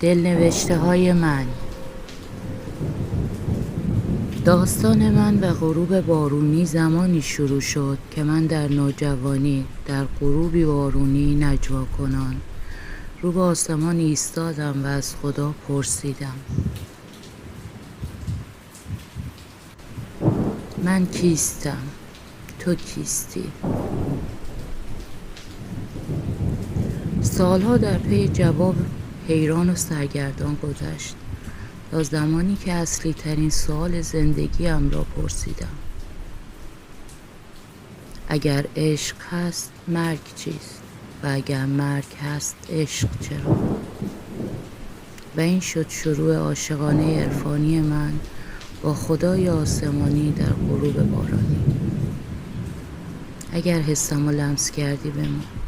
دلنوشته های من. داستان من و غروب بارونی زمانی شروع شد که من در نوجوانی در غروبی بارونی نجوا کنان رو به آسمان ایستادم و از خدا پرسیدم: من کیستم؟ تو کیستی؟ سالها در پی جواب حیران و سرگردان گذشت تا زمانی که اصلی ترین سوال زندگیم را پرسیدم: اگر عشق هست مرگ چیست؟ و اگر مرگ هست عشق چرا؟ و این شد شروع عاشقانه عرفانی من با خدای آسمانی در غروب بارانی. اگر حسم رو لمس کردی بمون.